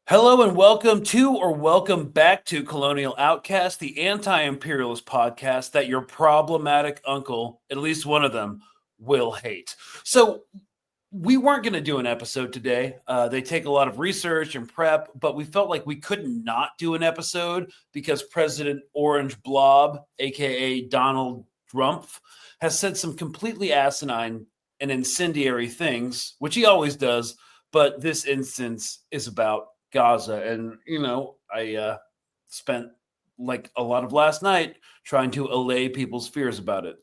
Hello and welcome back to Colonial Outcast, the anti-imperialist podcast that your problematic uncle, at least one of them, will hate. So we weren't going to do an episode today. They take a lot of research and prep, but we felt like we could not do an episode because President Orange Blob, aka Donald Drumpf, has said some completely asinine and incendiary things, which he always does, but this instance is about Gaza. And, I spent like a lot of last night trying to allay people's fears about it.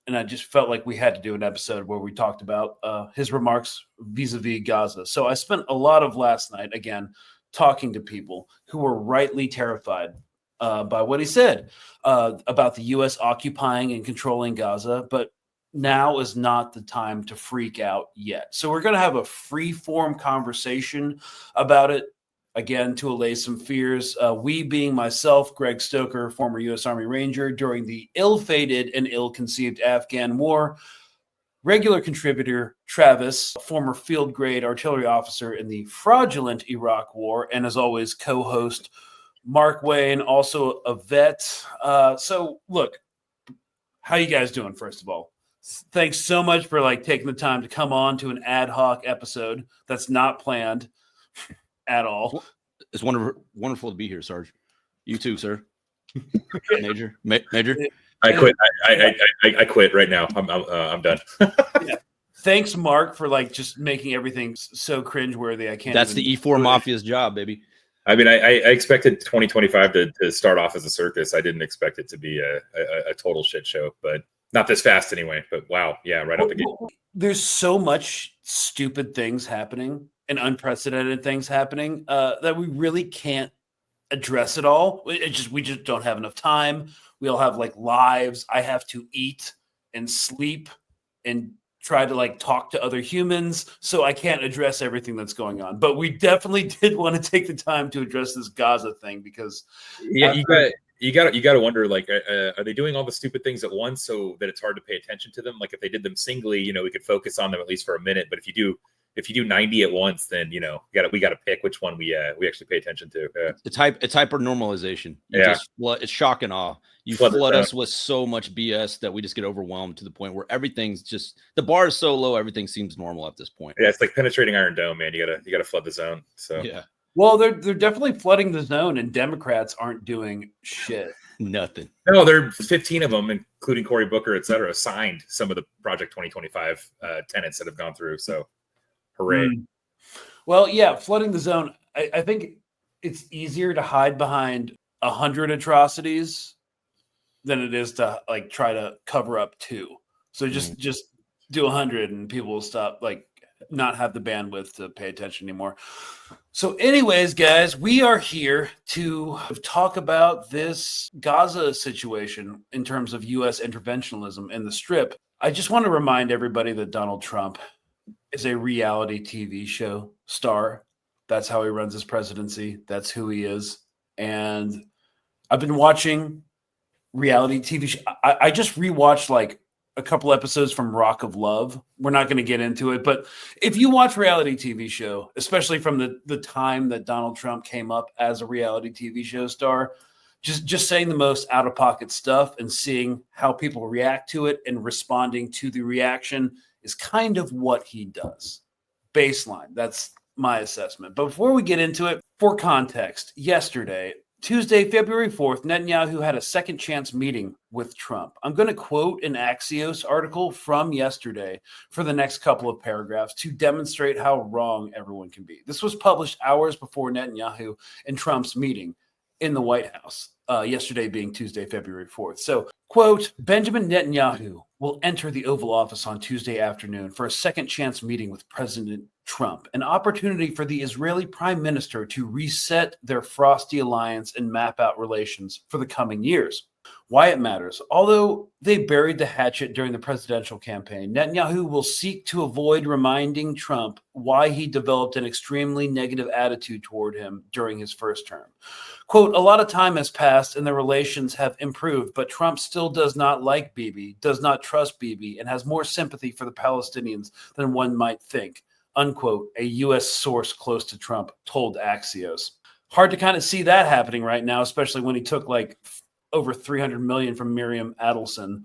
And I just felt like we had to do an episode where we talked about his remarks vis-a-vis Gaza. So I spent a lot of last night, again, talking to people who were rightly terrified by what he said about the U.S. occupying and controlling Gaza. But now is not the time to freak out yet. So we're going to have a free-form conversation about it, again, to allay some fears. We being myself, Greg Stoker, former U.S. Army Ranger during the ill-fated and ill-conceived Afghan War. Regular contributor Travis, former field-grade artillery officer in the fraudulent Iraq War. And as always, co-host Mark Wayne, also a vet. So look, how you guys doing, first of all? Thanks so much for taking the time to come on to an ad hoc episode that's not planned at all. It's wonderful to be here, Sarge. You too, sir. Major. I quit. I quit right now. I'm done. Yeah. Thanks, Mark, for just making everything so cringeworthy. I can't. That's the E4 Mafia's job, baby. I mean, I expected 2025 to start off as a circus. I didn't expect it to be a total shit show, but not this fast anyway. But wow, yeah, right up the gate. There's so much stupid things happening and unprecedented things happening that we really can't address it all. We just don't have enough time. We all have lives. I have to eat and sleep and try to talk to other humans, so I can't address everything that's going on. But we definitely did want to take the time to address this Gaza thing because you got to wonder, are they doing all the stupid things at once so that it's hard to pay attention to them? If they did them singly, we could focus on them at least for a minute. But if you do 90 at once, then we got to pick which one we actually pay attention to. It's hyper normalization. It's shock and awe. You flood us with so much BS that we just get overwhelmed to the point where everything's just, the bar is so low, everything seems normal at this point. Yeah, it's like penetrating Iron Dome, man. You gotta flood the zone. So yeah. Well, they're definitely flooding the zone, and Democrats aren't doing shit. Nothing. No, there are 15 of them, including Cory Booker, et cetera, signed some of the Project 2025 tenants that have gone through. So, hooray! Well, yeah, flooding the zone. I think it's easier to hide behind 100 atrocities than it is to try to cover up 2. So just do 100, and people will stop not have the bandwidth to pay attention anymore. So anyways, guys, we are here to talk about this Gaza situation in terms of U.S. interventionism in the Strip. I just want to remind everybody that Donald Trump is a reality TV show star. That's how he runs his presidency. That's who he is. And I've been watching reality TV show. I just rewatched a couple episodes from Rock of Love. We're not going to get into it, but if you watch reality TV show, especially from the time that Donald Trump came up as a reality TV show star, just saying the most out-of-pocket stuff and seeing how people react to it and responding to the reaction is kind of what he does. Baseline. That's my assessment. But before we get into it, for context, yesterday, Tuesday, February 4th, Netanyahu had a second chance meeting with Trump. I'm going to quote an Axios article from yesterday for the next couple of paragraphs to demonstrate how wrong everyone can be. This was published hours before Netanyahu and Trump's meeting in the White House, yesterday being Tuesday, February 4th. So, quote, Benjamin Netanyahu will enter the Oval Office on Tuesday afternoon for a second chance meeting with President Trump, an opportunity for the Israeli prime minister to reset their frosty alliance and map out relations for the coming years. Why it matters. Although they buried the hatchet during the presidential campaign, Netanyahu will seek to avoid reminding Trump why he developed an extremely negative attitude toward him during his first term. Quote, a lot of time has passed and the relations have improved, but Trump still does not like Bibi, does not trust Bibi, and has more sympathy for the Palestinians than one might think. unquote, a U.S. source close to Trump told Axios. Hard to kind of see that happening right now, especially when he took like over 300 million from Miriam Adelson,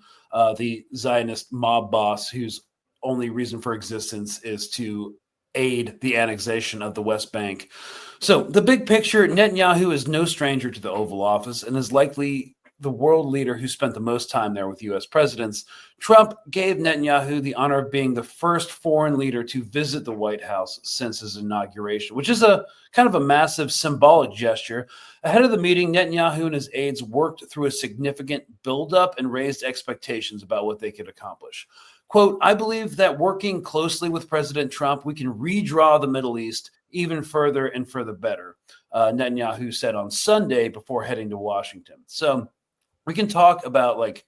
the Zionist mob boss whose only reason for existence is to aid the annexation of the West Bank. So the big picture, Netanyahu is no stranger to the Oval Office and is likely the world leader who spent the most time there with U.S. presidents. Trump gave Netanyahu the honor of being the first foreign leader to visit the White House since his inauguration, which is a kind of a massive symbolic gesture. Ahead of the meeting, Netanyahu and his aides worked through a significant buildup and raised expectations about what they could accomplish. Quote, I believe that working closely with President Trump, we can redraw the Middle East even further and for the better, Netanyahu said on Sunday before heading to Washington. So we can talk about like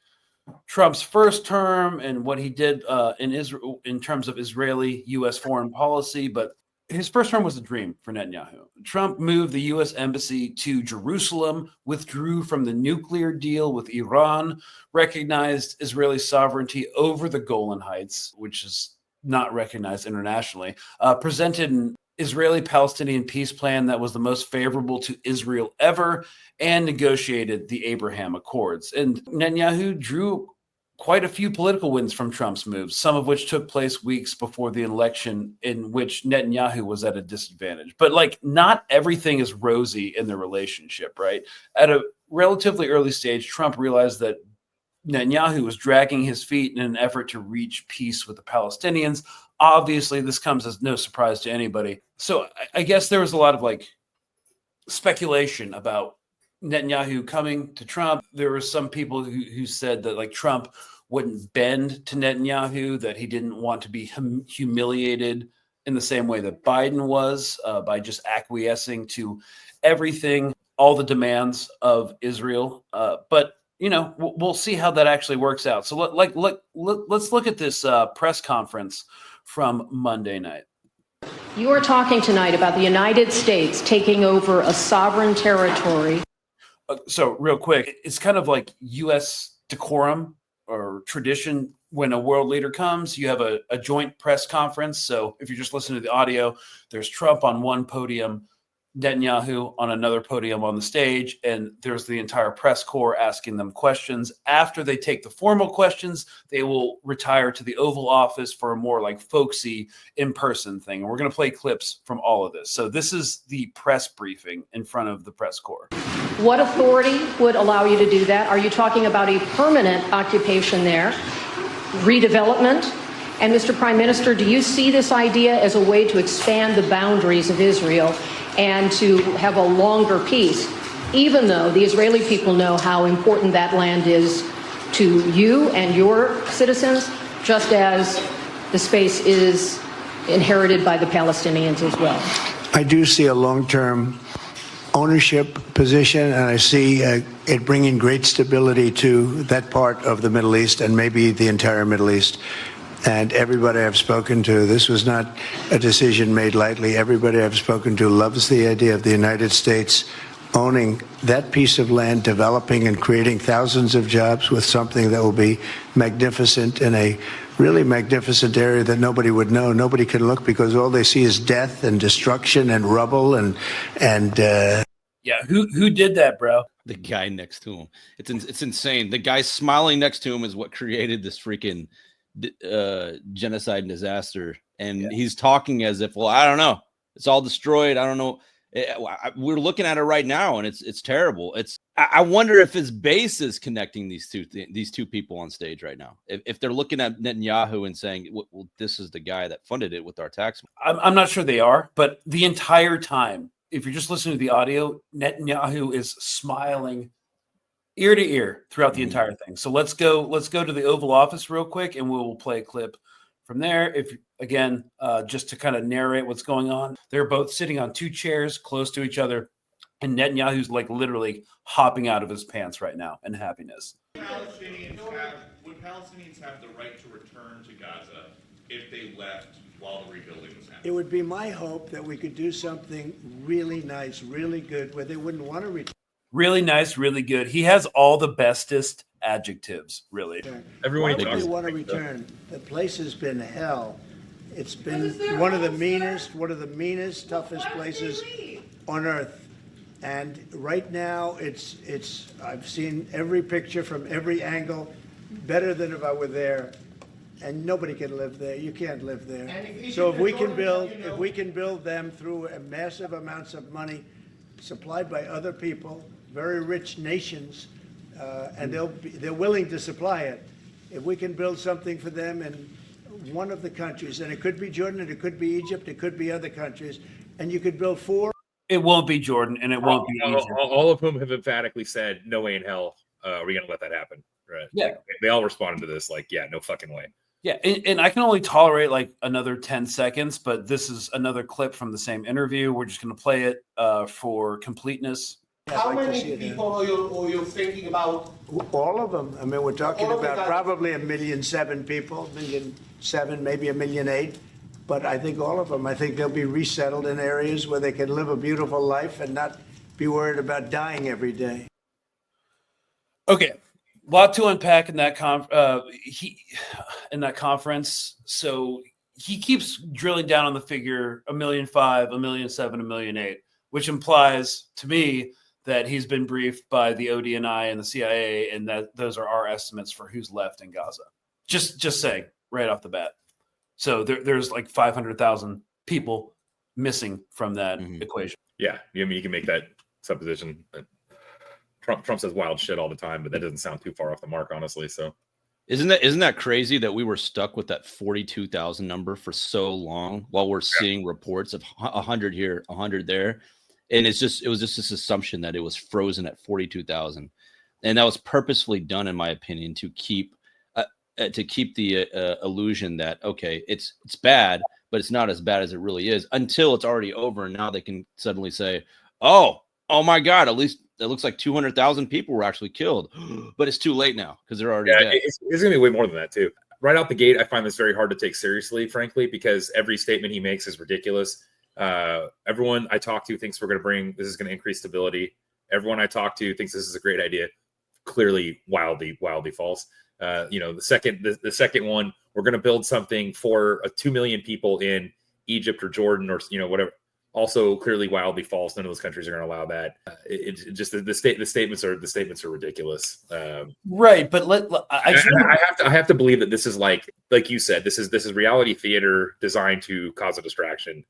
Trump's first term and what he did in Israel in terms of Israeli U.S. foreign policy, but his first term was a dream for Netanyahu. Trump moved the U.S. embassy to Jerusalem, withdrew from the nuclear deal with Iran, recognized Israeli sovereignty over the Golan Heights, which is not recognized internationally, presented an Israeli-Palestinian peace plan that was the most favorable to Israel ever, and negotiated the Abraham Accords. And Netanyahu drew quite a few political wins from Trump's moves, some of which took place weeks before the election in which Netanyahu was at a disadvantage. But like not everything is rosy in the relationship, right? At a relatively early stage, Trump realized that Netanyahu was dragging his feet in an effort to reach peace with the Palestinians. Obviously, this comes as no surprise to anybody. So I guess there was a lot of like speculation about Netanyahu coming to Trump. There were some people who said that like Trump wouldn't bend to Netanyahu, that he didn't want to be humiliated in the same way that Biden was by just acquiescing to everything, all the demands of Israel. But you know, we'll see how that actually works out. So let's look at this press conference from Monday night. You are talking tonight about the United States taking over a sovereign territory. So real quick, it's kind of like U.S. decorum or tradition. When a world leader comes, you have a joint press conference. So if you're just listening to the audio, there's Trump on one podium, Netanyahu on another podium on the stage, and there's the entire press corps asking them questions. After they take the formal questions, they will retire to the Oval Office for a more like folksy in-person thing. And we're going to play clips from all of this. So this is the press briefing in front of the press corps. What authority would allow you to do that? Are you talking about a permanent occupation there, redevelopment? And Mr. Prime Minister, do you see this idea as a way to expand the boundaries of Israel and to have a longer peace, even though the Israeli people know how important that land is to you and your citizens, just as the space is inherited by the Palestinians as well? I do see a long-term ownership position, and I see it bringing great stability to that part of the Middle East and maybe the entire Middle East. And everybody I've spoken to, this was not a decision made lightly. Everybody I've spoken to loves the idea of the United States owning that piece of land, developing and creating thousands of jobs with something that will be magnificent in a really magnificent area that nobody would know. Nobody can look because all they see is death and destruction and rubble and yeah, who did that, bro? The guy next to him. It's insane. The guy smiling next to him is what created this freaking genocide and disaster, and he's talking as if, well, I don't know, it's all destroyed, I don't know. We're looking at it right now, and it's terrible. I wonder if his base is connecting these two people on stage right now. If they're looking at Netanyahu and saying, well, this is the guy that funded it with our tax. I'm not sure they are, but the entire time, if you're just listening to the audio, Netanyahu is smiling ear to ear throughout the entire thing. So let's go to the Oval Office real quick, and we'll play a clip from there. If again, just to kind of narrate what's going on, they're both sitting on two chairs close to each other, and Netanyahu's like literally hopping out of his pants right now in happiness. Would Palestinians have the right to return to Gaza if they left while the rebuilding was happening? it would be my hope that we could do something really nice, really good, where they wouldn't want to return. Really nice, really good. He has all the bestest adjectives, really. Everyone Why would they want to return? The place has been hell. It's been one of the meanest, toughest places on earth. And right now, I've seen every picture from every angle, better than if I were there. And nobody can live there. You can't live there. So if we can build them through massive amounts of money supplied by other people, very rich nations, and they're willing to supply it. If we can build something for them in one of the countries, and it could be Jordan, and it could be Egypt, it could be other countries, and you could build 4. It won't be Jordan, and it won't be Egypt. All of whom have emphatically said, "No way in hell are we going to let that happen." Right? Yeah, like, they all responded to this like, "Yeah, no fucking way." Yeah, and I can only tolerate like another 10 seconds, but this is another clip from the same interview. We're just going to play it for completeness. How many people are you thinking about? All of them. I mean, we're talking about probably 1,000,007 people, 1,000,007, maybe 1,000,008. But I think all of them. I think they'll be resettled in areas where they can live a beautiful life and not be worried about dying every day. Okay, a lot to unpack in that conference. So he keeps drilling down on the figure 1,000,005, 1,000,007, 1,000,008, which implies to me that he's been briefed by the ODNI and the CIA, and that those are our estimates for who's left in Gaza. Just saying right off the bat. So there's like 500,000 people missing from that equation. Yeah, I mean, you can make that supposition. Trump says wild shit all the time, but that doesn't sound too far off the mark, honestly. So, isn't that crazy that we were stuck with that 42,000 number for so long while we're seeing reports of 100 here, 100 there, and it was just this assumption that it was frozen at 42,000, and that was purposefully done, in my opinion, to keep the illusion that okay, it's bad, but it's not as bad as it really is until it's already over, and now they can suddenly say, oh my God, at least it looks like 200,000 people were actually killed, but it's too late now because they're already dead. It's going to be way more than that too. Right out the gate, I find this very hard to take seriously, frankly, because every statement he makes is ridiculous. Everyone I talk to thinks this is going to increase stability. Everyone I talk to thinks this is a great idea. Clearly, wildly false. The second one, we're going to build something for 2 million people in Egypt or Jordan or whatever. Also, clearly wildly false. None of those countries are going to allow that. The statements are ridiculous. Right, but I have to believe that this is like you said, this is reality theater designed to cause a distraction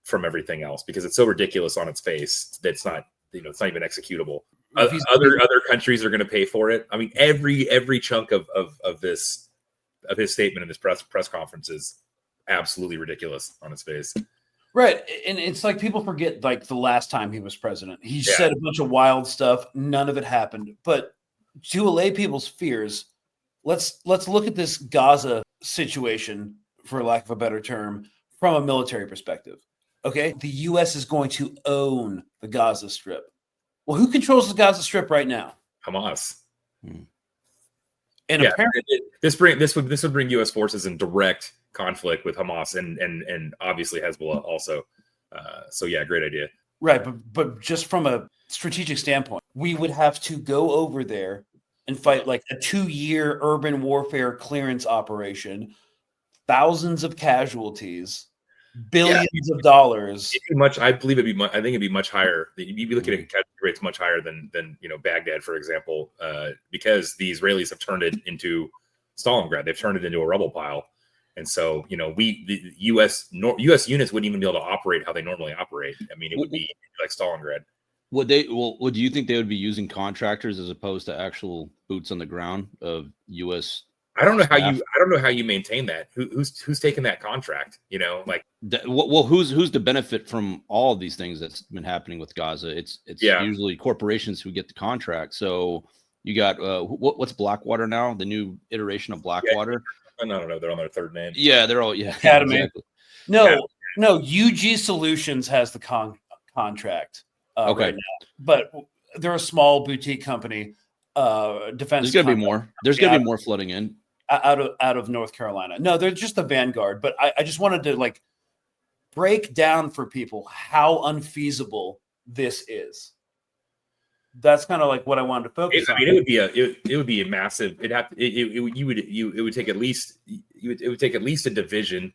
from everything else because it's so ridiculous on its face that it's not even executable. Other countries are going to pay for it. I mean, every chunk of his statement in this press conference is absolutely ridiculous on its face. Right. And it's like people forget like the last time he was president. He said a bunch of wild stuff. None of it happened. But to allay people's fears, let's look at this Gaza situation, for lack of a better term, from a military perspective. Okay. The U.S. is going to own the Gaza Strip. Well, who controls the Gaza Strip right now? Hamas. And apparently this would bring U.S. forces in direct conflict with Hamas and obviously Hezbollah also. So yeah, great idea. Right, but just from a strategic standpoint, we would have to go over there and fight like a 2-year urban warfare clearance operation, thousands of casualties, billions of dollars. I believe I think it'd be much higher. You'd be looking at casualty rates much higher than Baghdad, for example, because the Israelis have turned it into Stalingrad. They've turned it into a rubble pile. And so, the U.S. units wouldn't even be able to operate how they normally operate. I mean, it would be like Stalingrad. Do you think they would be using contractors as opposed to actual boots on the ground of U.S. I don't know how you maintain that. Who's taking that contract? Who's the benefit from all of these things that's been happening with Gaza? It's usually corporations who get the contract. So you got what's Blackwater now? The new iteration of Blackwater. No, they're on their third name. Yeah, they're all Academy. Exactly. No, UG Solutions has the contract right now, but they're a small boutique company. Defense. There's gonna be more. There's gonna be more flooding in out of North Carolina. No, they're just the vanguard. But I just wanted to break down for people how unfeasible this is. That's kind of like what I wanted to focus on. I mean, it would be a massive. It would take at least a division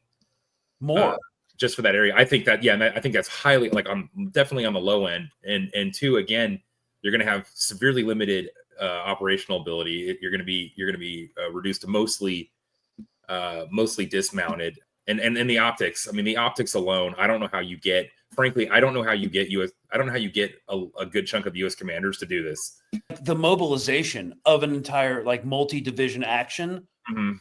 more. Just for that area. I think that, yeah, I think that's highly, like, I'm definitely on the low end. And two, again, you're going to have severely limited operational ability. You're going to be reduced to mostly dismounted. And the optics. I mean, the optics alone, I don't know how you get. Frankly, I don't know how you get a good chunk of U.S. commanders to do this. The mobilization of an entire like multi-division action.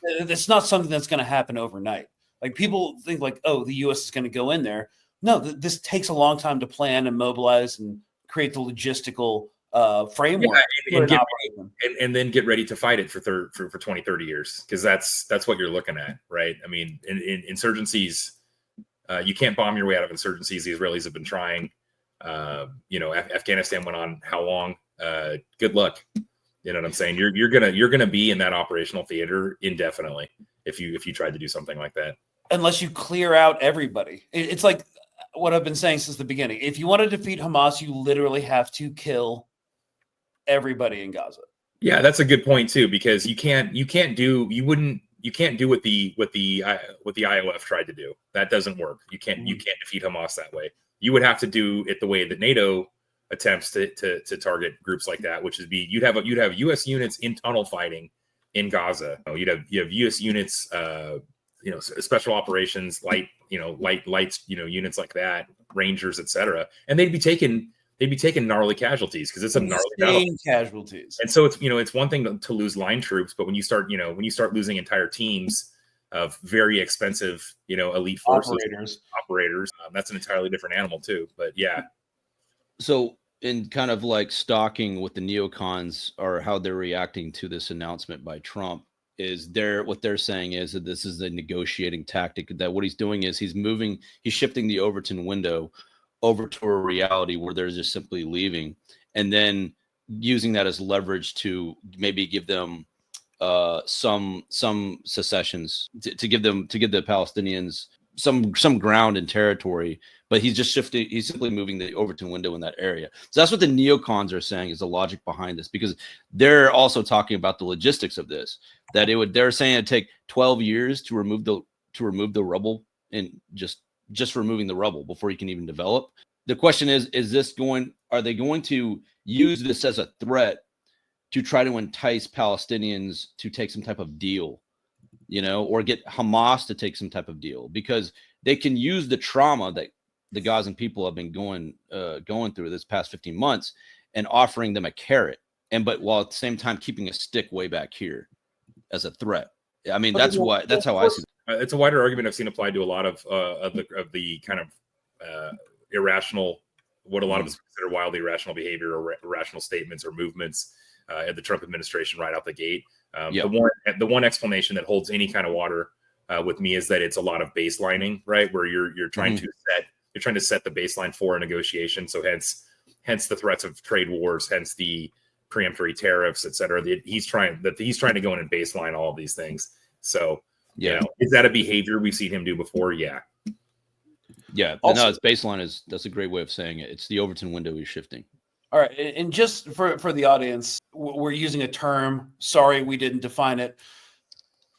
It's not something that's going to happen overnight. Like people think like, oh, the U.S. is going to go in there. No, this takes a long time to plan and mobilize and create the logistical framework. And then get ready to fight it for 20, 30 years. Because that's what you're looking at, right? I mean, in insurgencies, you can't bomb your way out of insurgencies. The Israelis have been trying. Afghanistan went on how long? Good luck. You know what I'm saying? You're gonna be in that operational theater indefinitely if you tried to do something like that. Unless you clear out everybody. It's like what I've been saying since the beginning. If you want to defeat Hamas, you literally have to kill everybody in Gaza. Yeah, that's a good point too, because you can't do what the IOF tried to do. That doesn't work. You can't defeat Hamas that way. You would have to do it the way that NATO attempts to target groups like that, which is you'd have U.S. units in tunnel fighting in Gaza. You'd have U.S. units, special operations, light units like that, Rangers, etc. And they'd be taking gnarly casualties because it's a gnarly battle. Casualties. And so it's one thing to lose line troops, but when you start losing entire teams of very expensive, elite forces, operators, that's an entirely different animal too. But yeah. So in kind of like stalking with the neocons or how they're reacting to this announcement by Trump is what they're saying is that this is a negotiating tactic, that what he's doing is he's shifting the Overton window over to a reality where they're just simply leaving and then using that as leverage to maybe give them some secessions to give the Palestinians some ground and territory, but he's simply moving the Overton window in that area. So that's what the neocons are saying is the logic behind this, because they're also talking about the logistics of this, that they're saying it'd take 12 years to remove the rubble and just removing the rubble before you can even develop. The question is are they going to use this as a threat to try to entice Palestinians to take some type of deal, or get Hamas to take some type of deal, because they can use the trauma that the Gazan people have been going through this past 15 months and offering them a carrot, but while at the same time keeping a stick way back here as a threat. I mean, that's how I see it. It's a wider argument I've seen applied to a lot of the kind of irrational, what a lot of us consider wildly irrational behavior or irrational statements or movements at the Trump administration right out the gate. The one explanation that holds any kind of water with me is that it's a lot of baselining, right? Where you're trying to set the baseline for a negotiation. So hence the threats of trade wars, hence the preemptory tariffs, et cetera. He's trying to go in and baseline all of these things. So is that a behavior we've seen him do before? Yeah. Yeah. Also, no, it's baseline that's a great way of saying it. It's the Overton window he's shifting. All right. And just for the audience, we're using a term. Sorry, we didn't define it.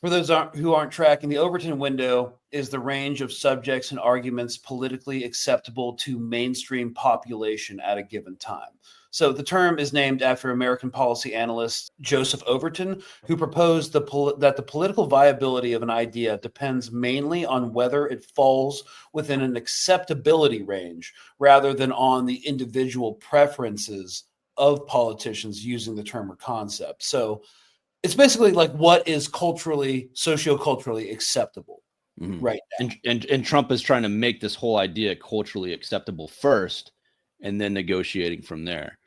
For those who aren't tracking, the Overton window is the range of subjects and arguments politically acceptable to mainstream population at a given time. So the term is named after American policy analyst Joseph Overton, who proposed that the political viability of an idea depends mainly on whether it falls within an acceptability range rather than on the individual preferences of politicians using the term or concept. So it's basically like what is socioculturally acceptable right now. And Trump is trying to make this whole idea culturally acceptable first and then negotiating from there.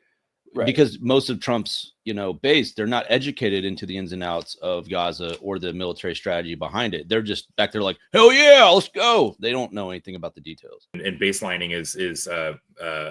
Right. Because most of Trump's, base, they're not educated into the ins and outs of Gaza or the military strategy behind it. They're just back there like, hell yeah, let's go. They don't know anything about the details. And baselining is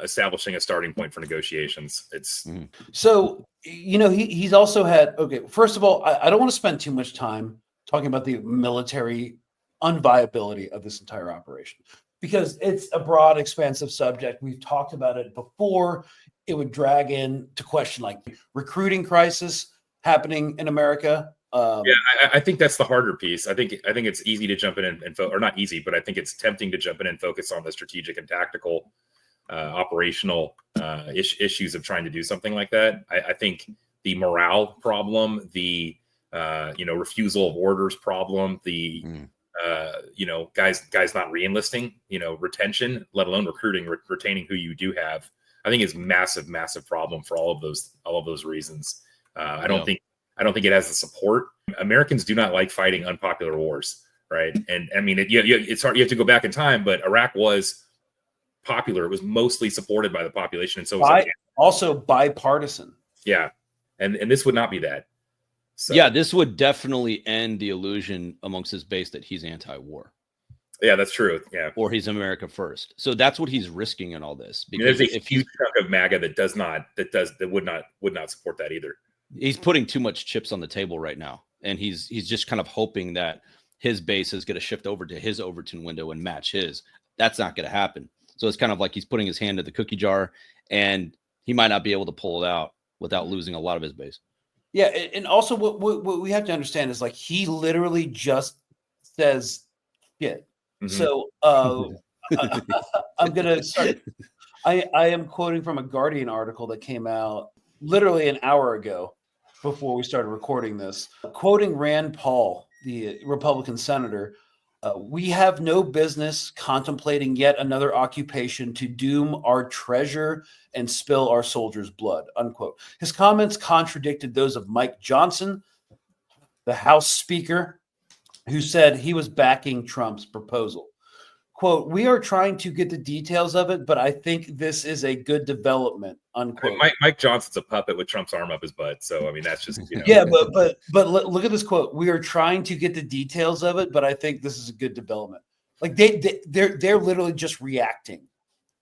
establishing a starting point for negotiations. It's so, he's also had, first of all, I don't want to spend too much time talking about the military unviability of this entire operation, because it's a broad, expansive subject. We've talked about it before. It would drag in to question like recruiting crisis happening in America Yeah, I think that's the harder piece. I think it's easy to jump in and or not easy, but I think it's tempting to jump in and focus on the strategic and tactical, operational issues of trying to do something like that. I think the morale problem, the refusal of orders problem, the guys not reenlisting, retention, let alone recruiting, retaining who you do have, I think is massive problem for all of those reasons. I don't think it has the support. Americans do not like fighting unpopular wars, right? And I mean, it's hard. You have to go back in time, but Iraq was popular. It was mostly supported by the population, and so was also bipartisan. Yeah, and this would not be that. So, yeah, this would definitely end the illusion amongst his base that he's anti-war. Yeah, that's true. Yeah, or he's America first. So that's what he's risking in all this. Because there's a huge chunk of MAGA that would not support that either. He's putting too much chips on the table right now, and he's just kind of hoping that his base is going to shift over to his Overton window and match his. That's not going to happen. So it's kind of like he's putting his hand in the cookie jar, and he might not be able to pull it out without losing a lot of his base. Yeah, and also what we have to understand is, like, he literally just says shit. Mm-hmm. So I'm gonna start. I am quoting from a Guardian article that came out literally an hour ago before we started recording this, quoting Rand Paul, the Republican senator. We have no business contemplating yet another occupation to doom our treasure and spill our soldiers' blood, unquote. His comments contradicted those of Mike Johnson, the House Speaker, who said he was backing Trump's proposal. Quote, we are trying to get the details of it, but I think this is a good development, unquote. Mike Johnson's a puppet with Trump's arm up his butt. So, I mean, that's just, Yeah, but look at this quote. We are trying to get the details of it, but I think this is a good development. Like they're literally just reacting.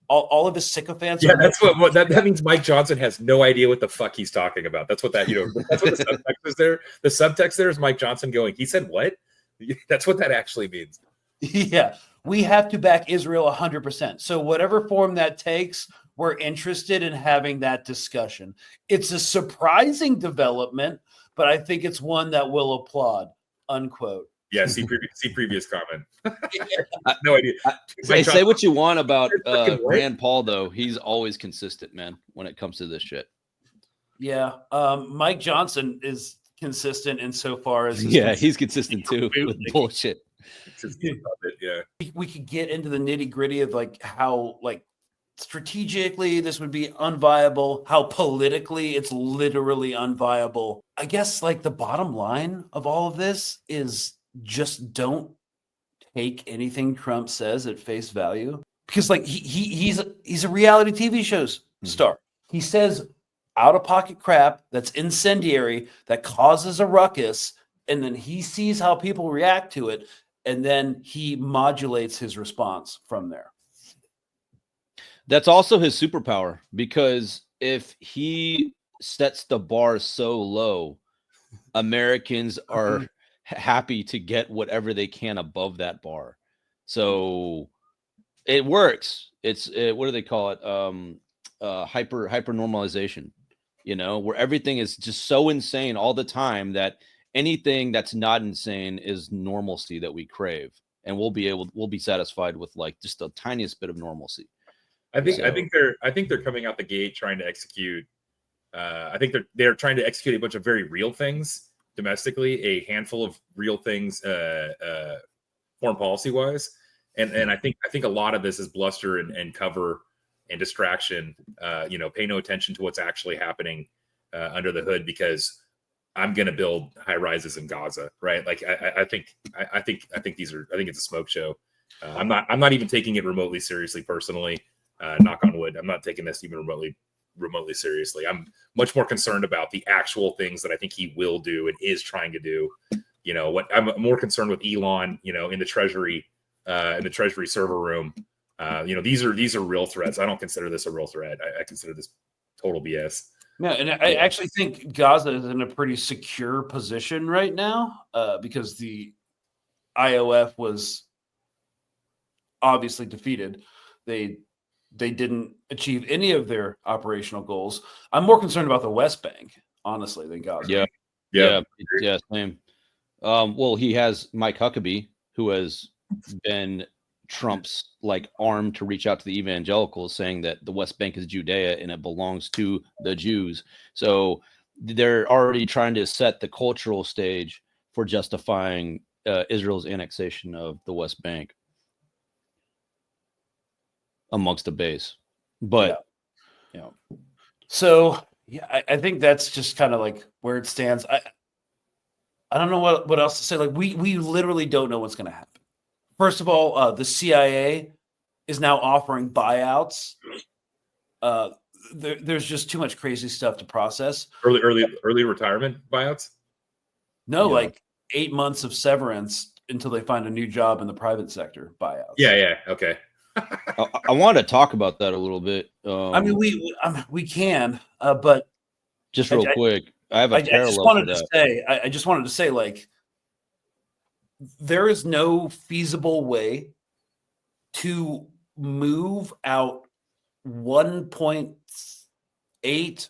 All of his sycophants. Yeah, that's what that means. Mike Johnson has no idea what the fuck he's talking about. That's what that's what the subtext is there. The subtext there is Mike Johnson going, he said what? That's what that actually means. Yeah. We have to back Israel 100%. So whatever form that takes, we're interested in having that discussion. It's a surprising development, but I think it's one that will applaud, unquote. Yeah, see previous comment. No idea. Say what you want about Rand Paul, though. He's always consistent, man, when it comes to this shit. Yeah. Mike Johnson is consistent insofar as... he's consistent too with bullshit. Yeah, we could get into the nitty gritty of like how like strategically this would be unviable, how politically it's literally unviable. I guess like the bottom line of all of this is just don't take anything Trump says at face value, because like he's a reality TV show's star. He says out of pocket crap that's incendiary, that causes a ruckus, and then he sees how people react to it. And then he modulates his response from there. That's also his superpower, because if he sets the bar so low, Americans are happy to get whatever they can above that bar. So it works. It's what do they call it? Hyper normalization, where everything is just so insane all the time that anything that's not insane is normalcy that we crave, and we'll be satisfied with like just the tiniest bit of normalcy. I think they're coming out the gate trying to execute. I think they're trying to execute a bunch of very real things domestically, a handful of real things, foreign policy wise, and I think a lot of this is bluster and cover and distraction. Pay no attention to what's actually happening under the hood, because I'm going to build high rises in Gaza, right? Like I think it's a smoke show. I'm not even taking it remotely seriously personally. Knock on wood. I'm not taking this even remotely seriously. I'm much more concerned about the actual things that I think he will do and is trying to do. What I'm more concerned with Elon, in the Treasury server room. These are real threats. I don't consider this a real threat. I consider this total BS. No, and I actually think Gaza is in a pretty secure position right now, because the IOF was obviously defeated. They didn't achieve any of their operational goals. I'm more concerned about the West Bank, honestly, than Gaza. Yeah. Yeah, same. Well, he has Mike Huckabee, who has been Trump's like arm to reach out to the evangelicals, saying that the West Bank is Judea and it belongs to the Jews. So they're already trying to set the cultural stage for justifying Israel's annexation of the West Bank amongst the base. But So yeah, I think that's just kind of like where it stands. I don't know what else to say. Like we literally don't know what's going to happen. First of all, the CIA is now offering buyouts. There's just too much crazy stuff to process. Early retirement buyouts. No, like 8 months of severance until they find a new job in the private sector buyouts. Yeah. Okay. I wanted to talk about that a little bit. I mean, we can, but just real quick, I have a parallel for that. I just wanted to say, like, there is no feasible way to move out 1.8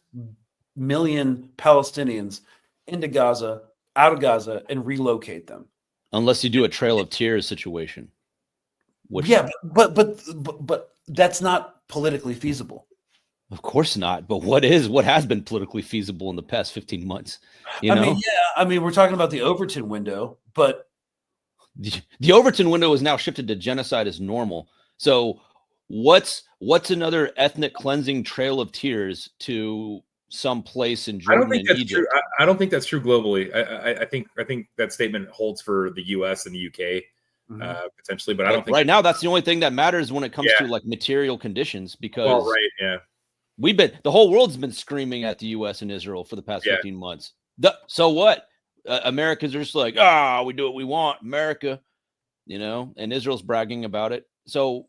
million Palestinians into Gaza, out of Gaza, and relocate them. Unless you do a Trail of Tears situation. But that's not politically feasible. Of course not. But what has been politically feasible in the past 15 months? I mean, we're talking about the Overton window, but the Overton window is now shifted to genocide as normal. So what's another ethnic cleansing Trail of Tears to some place in Jordan and Egypt? True. I don't think that's true globally. I think that statement holds for the US and the UK. Potentially, but I don't think right now that's the only thing that matters when it comes to like material conditions, because the whole world's been screaming at the US and Israel for the past 15 months. So what? Americans are just like, we do what we want, America, and Israel's bragging about it. So,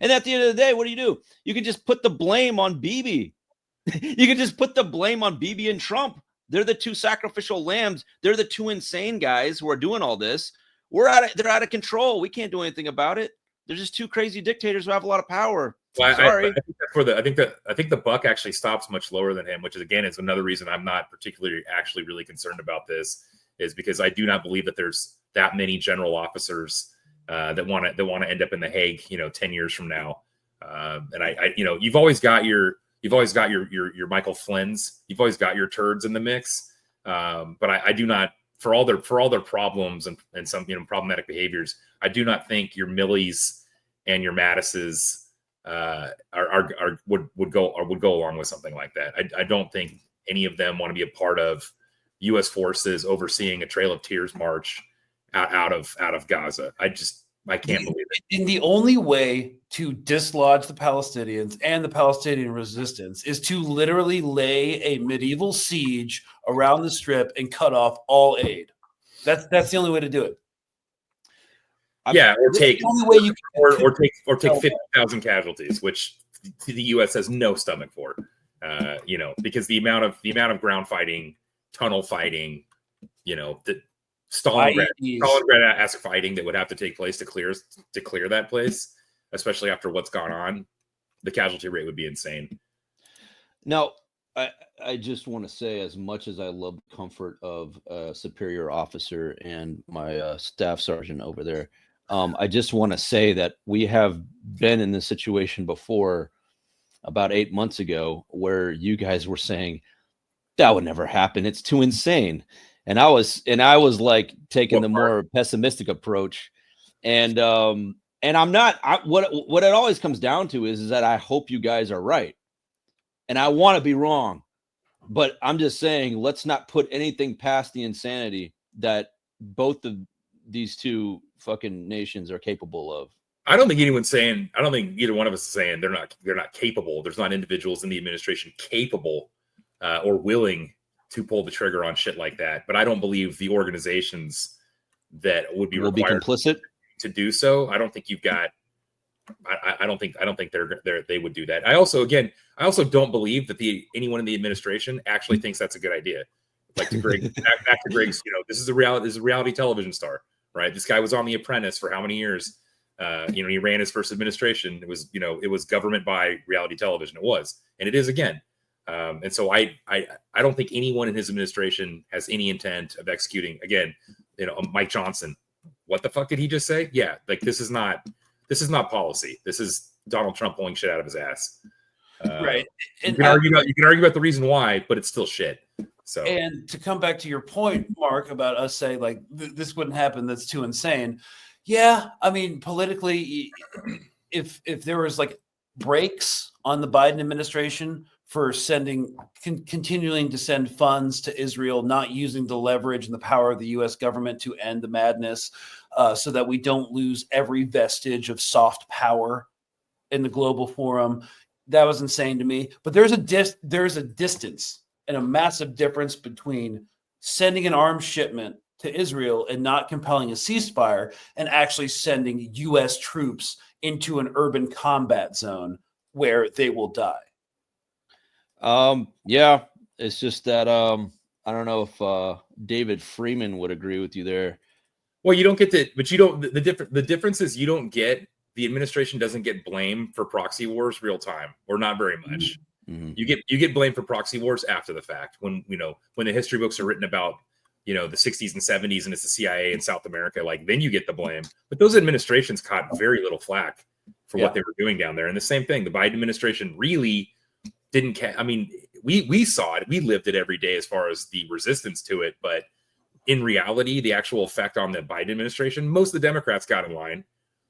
and at the end of the day, what do? You can just put the blame on Bibi. You can just put the blame on Bibi and Trump. They're the two sacrificial lambs. They're the two insane guys who are doing all this. They're out of control. We can't do anything about it. They're just two crazy dictators who have a lot of power. Well, Sorry. I think the buck actually stops much lower than him, which is another reason I'm not particularly actually really concerned about this, is because I do not believe that there's that many general officers that want to end up in The Hague, 10 years from now. And you've always got your Michael Flynn's, you've always got your turds in the mix. But I do not. For all their problems and some problematic behaviors, I do not think your Millies and your Mattises would go along with something like that. I don't think any of them want to be a part of U.S. forces overseeing a Trail of Tears march out of Gaza. I can't believe it. And the only way to dislodge the Palestinians and the Palestinian resistance is to literally lay a medieval siege around the Strip and cut off all aid. That's the only way to do it. Or take 50,000 casualties, which the U.S. has no stomach for. Because the amount of ground fighting, tunnel fighting, the Stalingrad-esque fighting that would have to take place to clear that place, especially after what's gone on, the casualty rate would be insane. Now, I just want to say, as much as I love the comfort of a superior officer and my staff sergeant over there, I just want to say that we have been in this situation before, about 8 months ago, where you guys were saying that would never happen. It's too insane. And I was like taking the more pessimistic approach, and I'm not. What it always comes down to is that I hope you guys are right, and I want to be wrong, but I'm just saying, let's not put anything past the insanity that both of these two fucking nations are capable of. I don't think either one of us is saying they're not capable. There's not individuals in the administration capable or willing to pull the trigger on shit like that. But I don't believe the organizations that would be required complicit to do so. I don't think you've got. I don't think they would do that. I also don't believe that anyone in the administration actually thinks that's a good idea. Like to Greg, back to Greg's, this is a reality television star, right? This guy was on The Apprentice for how many years? He ran his first administration. It was government by reality television. It was, and it is again. And so I don't think anyone in his administration has any intent of executing. Again, Mike Johnson, what the fuck did he just say? Yeah, like this is not policy. This is Donald Trump pulling shit out of his ass. Right. You can argue about the reason why, but it's still shit. So, and to come back to your point, Mark, about us saying like this wouldn't happen, that's too insane. Yeah, I mean, politically, if there was like brakes on the Biden administration for continuing to send funds to Israel, not using the leverage and the power of the U.S. government to end the madness, so that we don't lose every vestige of soft power in the global forum, that was insane to me. But there's a distance and a massive difference between sending an arms shipment to Israel and not compelling a ceasefire and actually sending U.S. troops into an urban combat zone where they will die. Yeah, it's just that I don't know if David Freeman would agree with you there. Well, you don't get to, but you don't. The difference is you don't get, the administration doesn't get blamed for proxy wars real time, or not very much. Mm-hmm. You get blamed for proxy wars after the fact, when when the history books are written about the 60s and 70s and it's the CIA in South America, like then you get the blame. But those administrations caught very little flack for what they were doing down there. And the same thing, the Biden administration really didn't I mean, we saw it, we lived it every day as far as the resistance to it, but in reality, the actual effect on the Biden administration, most of the Democrats got in line,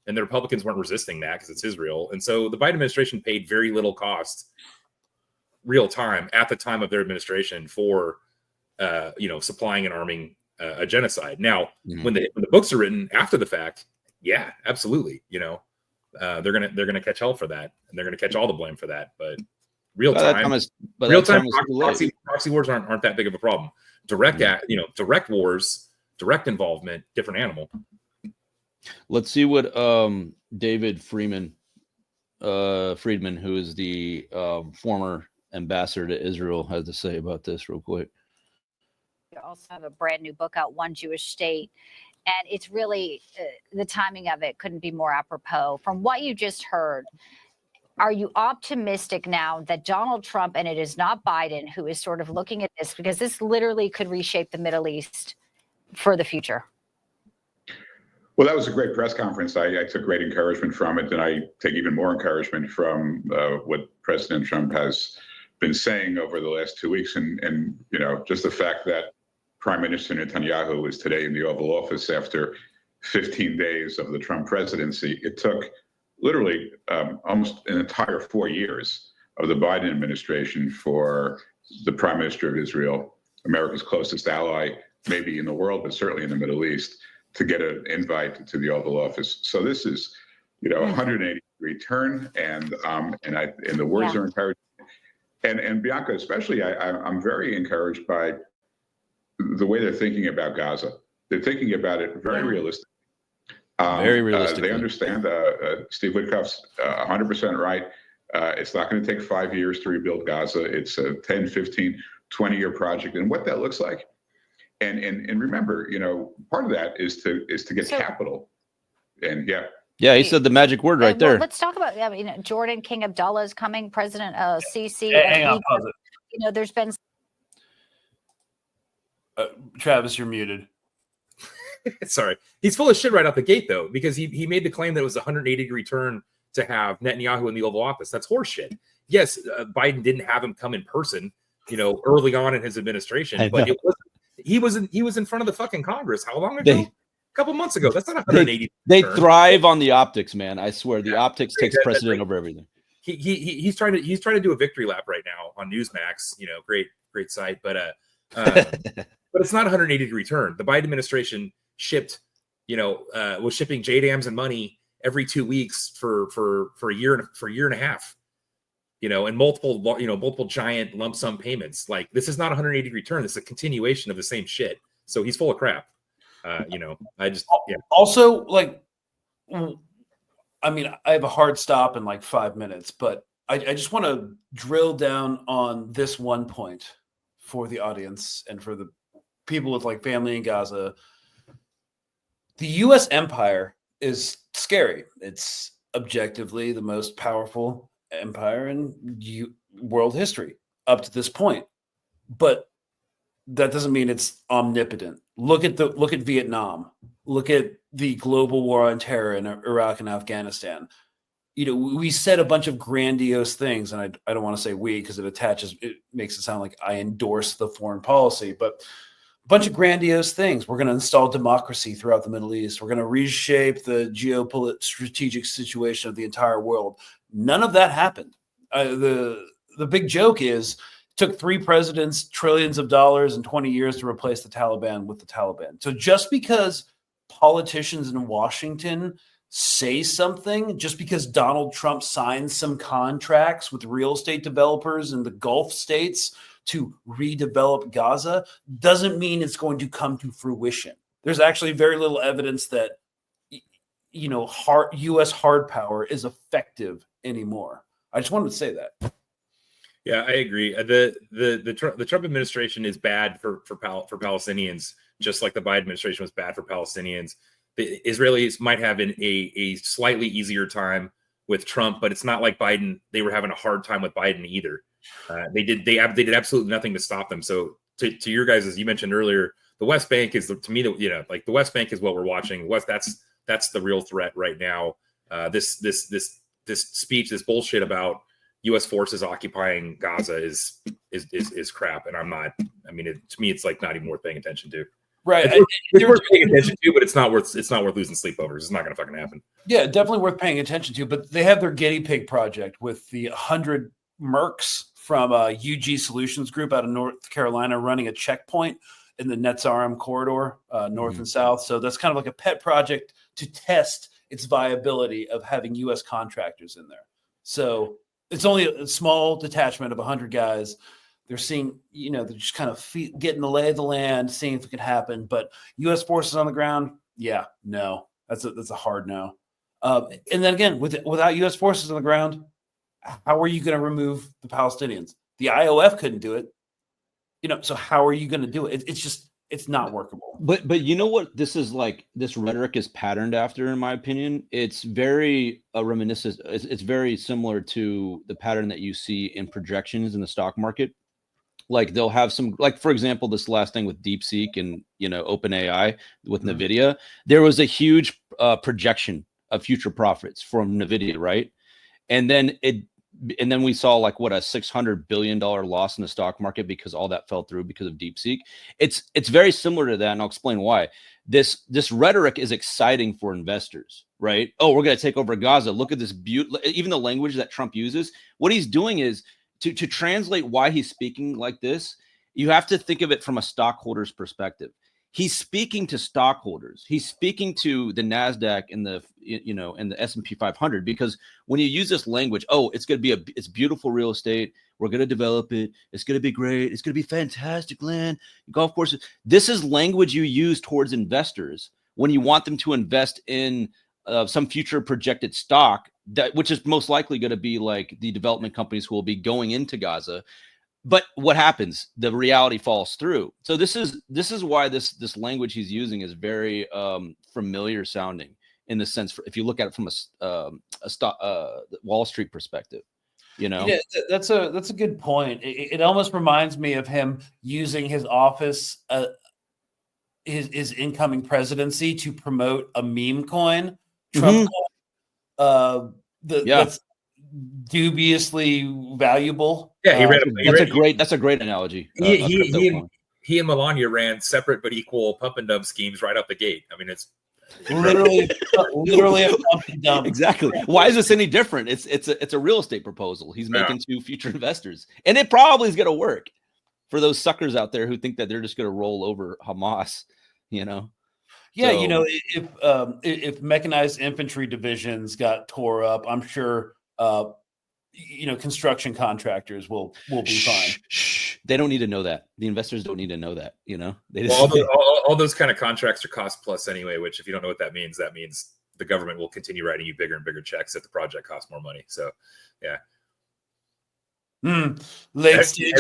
and the Republicans weren't resisting that because it's Israel. And so the Biden administration paid very little cost real time at the time of their administration for supplying and arming a genocide. Now, when the books are written after the fact, yeah, absolutely, they're gonna catch hell for that, and they're gonna catch all the blame for that. But real time proxy wars aren't that big of a problem. Direct wars, direct involvement, different animal. Let's see what David Friedman, who is the former ambassador to Israel, has to say about this real quick. You also have a brand new book out, One Jewish State, and it's really the timing of it couldn't be more apropos. From what you just heard, are you optimistic now that Donald Trump, and it is not Biden, who is sort of looking at this, because this literally could reshape the Middle East for the future? Well, that was a great press conference. I took great encouragement from it, and I take even more encouragement from what President Trump has been saying over the last 2 weeks. And just the fact that Prime Minister Netanyahu was today in the Oval Office after 15 days of the Trump presidency. It took literally almost an entire 4 years of the Biden administration for the Prime Minister of Israel, America's closest ally, maybe in the world, but certainly in the Middle East, to get an invite to the Oval Office. So this is, 180-degree turn, and the words are encouraging. And Bianca, especially, I'm very encouraged by the way they're thinking about Gaza. They're thinking about it very realistically. Very realistically. They understand Steve Witkoff's 100% right. It's not going to take 5 years to rebuild Gaza. It's a 10, 15, 20-year project. And what that looks like, and remember, part of that is to get capital. And he said the magic word right there. Let's talk about, Jordan, King Abdullah is coming, President Sisi. Hang on, pause it. There's been... Travis, you're muted. Sorry. He's full of shit right out the gate, though, because he made the claim that it was a 180-degree turn to have Netanyahu in the Oval Office. That's horseshit. Yes, Biden didn't have him come in person, early on in his administration, but he was in front of the fucking Congress. How long ago? A couple months ago. That's not 180. They thrive on the optics, man. I swear, the optics takes precedent over everything. He's trying to do a victory lap right now on Newsmax. Great site, but but it's not a 180-degree turn. The Biden administration was shipping JDAMs and money every 2 weeks for a year and a half, and multiple giant lump sum payments. Like, this is not a 180-degree turn. This is a continuation of the same shit. So he's full of crap. Also, like, I mean, I have a hard stop in like 5 minutes, but I just want to drill down on this one point for the audience and for the people with like family in Gaza. The U.S. empire is scary. It's objectively the most powerful empire in world history. up to this point, but that doesn't mean it's omnipotent. Look at Vietnam. Look at the global war on terror in Iraq and Afghanistan. We said a bunch of grandiose things, and I don't want to say we because it makes it sound like I endorse the foreign policy, but a bunch of grandiose things. We're going to install democracy throughout the Middle East. We're going to reshape the strategic situation of the entire world. None of that happened. The big joke is it took 3 presidents, trillions of dollars, and 20 years to replace the Taliban with the Taliban. So just because politicians in Washington say something, just because Donald Trump signs some contracts with real estate developers in the Gulf states to redevelop Gaza, doesn't mean it's going to come to fruition. There's actually very little evidence that U.S. hard power is effective anymore. I just wanted to say that. Yeah, I agree. The Trump administration is bad for Palestinians, just like the Biden administration was bad for Palestinians. The Israelis might have a slightly easier time with Trump, but it's not like Biden. They were having a hard time with Biden either. They did absolutely nothing to stop them. So to your guys, as you mentioned earlier, the West Bank is to me the West Bank is what we're watching. That's the real threat right now. This speech, this bullshit about U.S. forces occupying Gaza is crap, and I'm not. I mean, to me, it's like not even worth paying attention to. Right, it's worth paying attention to, but it's not worth losing sleep over. It's not going to fucking happen. Yeah, definitely worth paying attention to. But they have their guinea pig project with the 100 mercs from UG Solutions Group out of North Carolina running a checkpoint in the Netzarim corridor, north and south. So that's kind of like a pet project to test its viability of having U.S. contractors in there. So it's only a small detachment of 100 guys. They're seeing, they're just kind of getting the lay of the land, seeing if it can happen. But U.S. forces on the ground, yeah, no, that's a hard no. And then again, without U.S. forces on the ground, how are you going to remove the Palestinians? The IOF couldn't do it, So how are you going to do it? It's not workable. But you know what this is like? This rhetoric is patterned after, in my opinion. It's very reminiscent. It's very similar to the pattern that you see in projections in the stock market. Like they'll have some, like for example, this last thing with DeepSeek and OpenAI with NVIDIA, there was a huge projection of future profits from NVIDIA, right? And then we saw like what, a $600 billion loss in the stock market because all that fell through because of DeepSeek. It's very similar to that, and I'll explain why. This rhetoric is exciting for investors, right? Oh, we're going to take over Gaza. Look at this beauty. Even the language that Trump uses, what he's doing is to translate why he's speaking like this. You have to think of it from a stockholder's perspective. He's speaking to stockholders. He's speaking to the NASDAQ and the and the S&P 500, because when you use this language, oh, it's going to be it's beautiful real estate. We're going to develop it. It's going to be great. It's going to be fantastic land, golf courses. This is language you use towards investors when you want them to invest in some future projected stock, which is most likely going to be like the development companies who will be going into Gaza. But what happens? The reality falls through. So this is why this language he's using is very familiar sounding, in the sense, if you look at it from a Wall Street perspective. Yeah, that's a good point. It almost reminds me of him using his office, his incoming presidency, to promote a meme coin, Trump coin. That's dubiously valuable. Yeah, that's a great analogy. He and Melania ran separate but equal pump and dump schemes right out the gate. I mean, it's literally a pump and dump. Exactly. Why is this any different? It's a real estate proposal he's making to future investors, and it probably is going to work for those suckers out there who think that they're just going to roll over Hamas. Yeah, so, if mechanized infantry divisions got tore up, I'm sure construction contractors will be fine. They don't need to know that. The investors don't need to know that. They just, all those kind of contracts are cost plus anyway. Which, if you don't know what that means the government will continue writing you bigger and bigger checks if the project costs more money. So, yeah. Late stage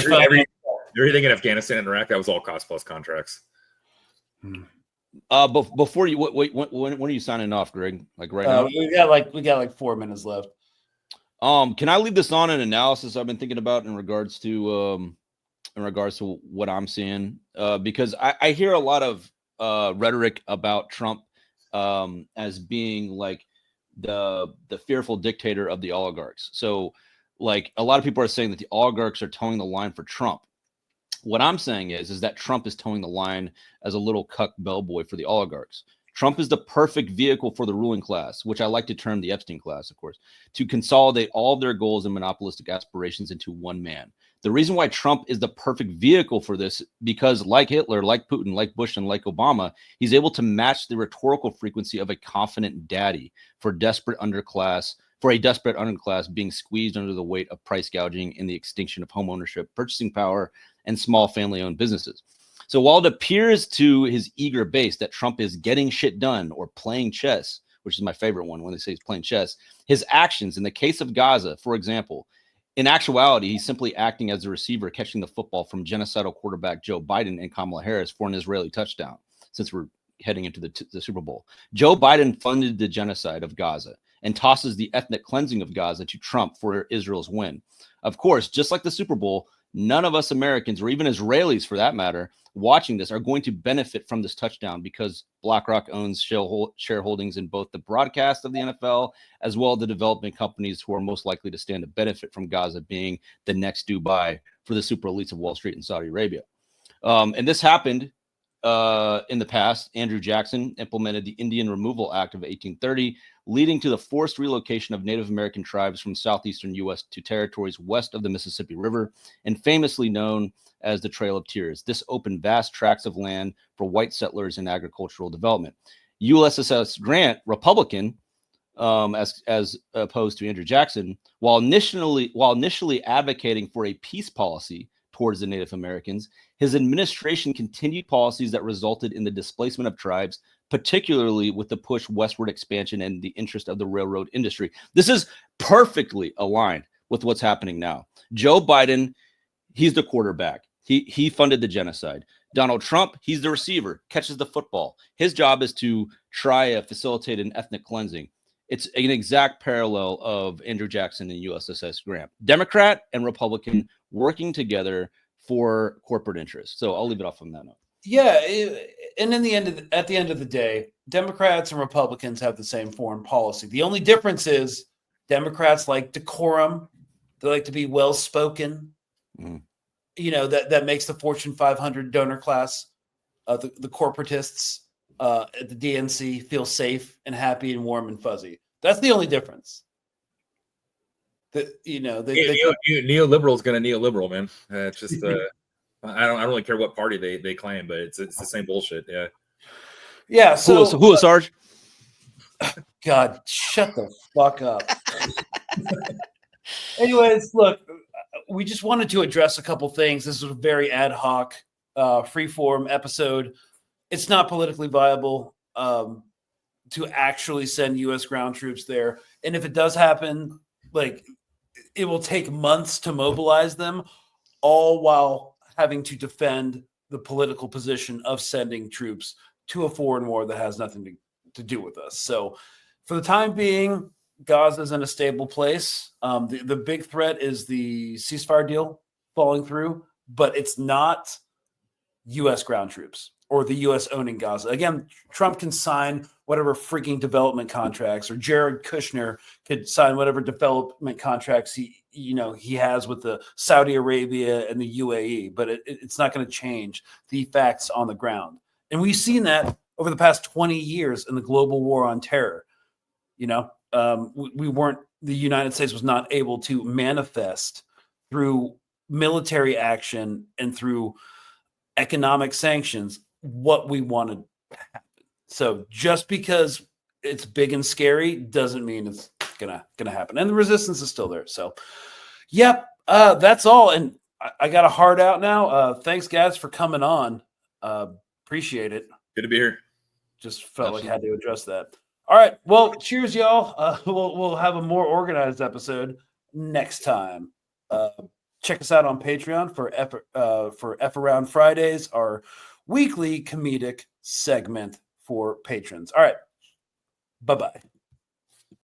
everything in Afghanistan and Iraq, that was all cost plus contracts. Before you wait, when are you signing off, Greg? Like right now? We got like 4 minutes left. Can I leave this on an analysis I've been thinking about in regards to what I'm seeing? Because I hear a lot of rhetoric about Trump as being like the fearful dictator of the oligarchs. So like a lot of people are saying that the oligarchs are towing the line for Trump. What I'm saying is that Trump is towing the line as a little cuck bellboy for the oligarchs. Trump is the perfect vehicle for the ruling class, which I like to term the Epstein class, of course, to consolidate all of their goals and monopolistic aspirations into one man. The reason why Trump is the perfect vehicle for this, because like Hitler, like Putin, like Bush, and like Obama, he's able to match the rhetorical frequency of a confident daddy for a desperate underclass being squeezed under the weight of price gouging and the extinction of home ownership, purchasing power, and small family-owned businesses. So while it appears to his eager base that Trump is getting shit done or playing chess, which is my favorite one when they say he's playing chess, his actions in the case of Gaza, for example, in actuality, he's simply acting as a receiver catching the football from genocidal quarterback Joe Biden and Kamala Harris for an Israeli touchdown, since we're heading into the Super Bowl. Joe Biden funded the genocide of Gaza and tosses the ethnic cleansing of Gaza to Trump for Israel's win. Of course, just like the Super Bowl, none of us Americans, or even Israelis for that matter, watching this are going to benefit from this touchdown because BlackRock owns shareholdings in both the broadcast of the NFL as well as the development companies who are most likely to stand to benefit from Gaza being the next Dubai for the super elites of Wall Street and Saudi Arabia. And this happened in the past. Andrew Jackson implemented the Indian Removal Act of 1830, leading to the forced relocation of Native American tribes from southeastern U.S. to territories west of the Mississippi River, and famously known as the Trail of Tears. This opened vast tracts of land for white settlers and agricultural development. USSS Grant, Republican, as opposed to Andrew Jackson, while initially advocating for a peace policy towards the Native Americans, his administration continued policies that resulted in the displacement of tribes, particularly with the push westward expansion and the interest of the railroad industry. This is perfectly aligned with what's happening now. Joe Biden, he's the quarterback. He funded the genocide. Donald Trump, he's the receiver, catches the football. His job is to try to facilitate an ethnic cleansing. It's an exact parallel of Andrew Jackson and USSS Grant. Democrat and Republican working together for corporate interests. So I'll leave it off on that note. Yeah, and at the end of the day, Democrats and Republicans have the same foreign policy. The only difference is Democrats like decorum. They like to be well-spoken. Mm. You know, that makes the Fortune 500 donor class, the corporatists at the DNC feel safe and happy and warm and fuzzy. That's the only difference. Neoliberal is going to neoliberal, man. It's just I don't really care what party they claim, but it's the same bullshit. Yeah. Yeah. So who is Sarge? God, shut the fuck up. Anyways, look, we just wanted to address a couple things. This is a very ad hoc, free-form episode. It's not politically viable to actually send U.S. ground troops there. And if it does happen, like, it will take months to mobilize them, all while having to defend the political position of sending troops to a foreign war that has nothing to do with us. So for the time being, Gaza is in a stable place. The big threat is the ceasefire deal falling through, but it's not U.S. ground troops or the U.S. owning Gaza. Again, Trump can sign whatever freaking development contracts, or Jared Kushner could sign whatever development contracts he has with the Saudi Arabia and the UAE, but it's not going to change the facts on the ground. And we've seen that over the past 20 years in the global war on terror. The United States was not able to manifest through military action and through economic sanctions what we wanted to happen. So just because it's big and scary doesn't mean it's gonna happen. And the resistance is still there. So yep, that's all. And I got a heart out now. Thanks guys for coming on. Appreciate it. Good to be here. Just felt like I had to address that. All right. Well, cheers, y'all. We'll have a more organized episode next time. Check us out on Patreon for F Around Fridays, our weekly comedic segment for patrons. All right. Bye-bye.